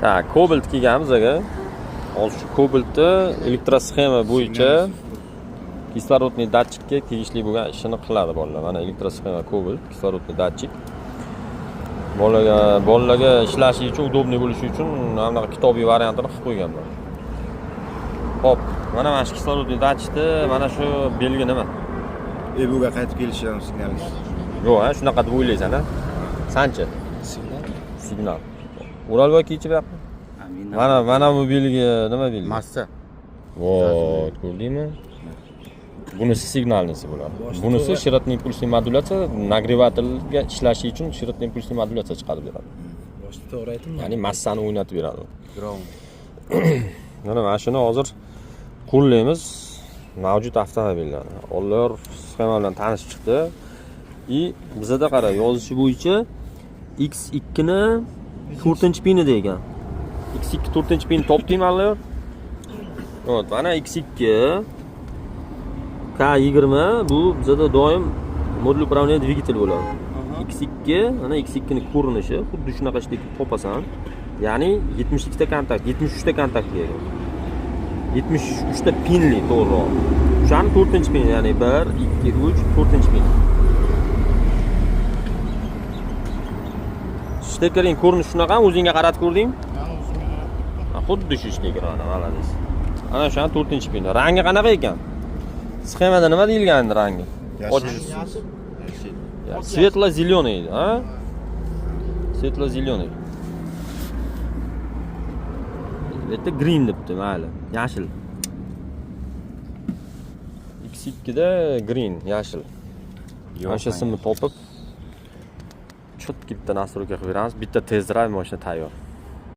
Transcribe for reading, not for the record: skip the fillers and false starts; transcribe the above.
Tak, Cobalt kelganmiz aka. Hozir shu Cobaltni elektrosxema bo'yicha kislorodniy datchikka tegishli bo'lgan ishini qiladi bolalar. Mana elektrosxema Cobalt, kislorodniy datchik. Bolalarga ishlashi uchun, udobniy bo'lishi uchun mana bunaqa kitobiy variantini qilib qo'yganman. Hop, mana shu kislorodniy datchikda mana shu belgi nima? Buga qaytib kelishdan signalingiz. Yo'q, shunaqa deb o'ylaysan-a? Sanchi? Signal. Uralboy kechib yoqdi. Mana bu belgi nima belgi? Massa. Vot, ko'rdingmi? Bunisi signalnisi bo'ladi. Bunisi shiratniy impulsli modulyatsiya, nagrevatorga ishlashi uchun shiratniy impulsli modulyatsiya chiqarib beradi. Boshqa to'g'ri aytdimmi? Ya'ni massani o'ynatib beradi. Ground. Mana shuni hozir qo'llaymiz mavjud avtomobillarni. Ular sxema bilan tanishib chiqdi. Bizda qara, yozishi bo'yicha X2 ni 4-pini degan. X2 4-pini topdingmi? Xo'p, mana X2 K20 bu bizda doim modul управления dvigatel bo'ladi. X2 mana X2 ning ko'rinishi xuddi shunaqa ishda topasan. Ya'ni 72 ta kontakt, 73 ta kontaktli ekan. 73 ta pinli to'g'riroq. O'shani 4-pin, ya'ni 1, 2, 3, 4-pin. Stekering ko'rinishi shunaqa, o'zingga qaratib ko'rding? Xuddi shu steker ana, malades. Ana o'shani 4-pin. Rangi qanaqa ekan? Sxemada nima deyilgan rangi? Yashil. Svetlo-zeleный, ha? Svetlo-zeleный. Это green debdi, mayli. Yashil. X2 da green, yashil. O'sha simni topib chotki bitta nastroyka qilib beramiz. Bitta test drive mashina tayyor.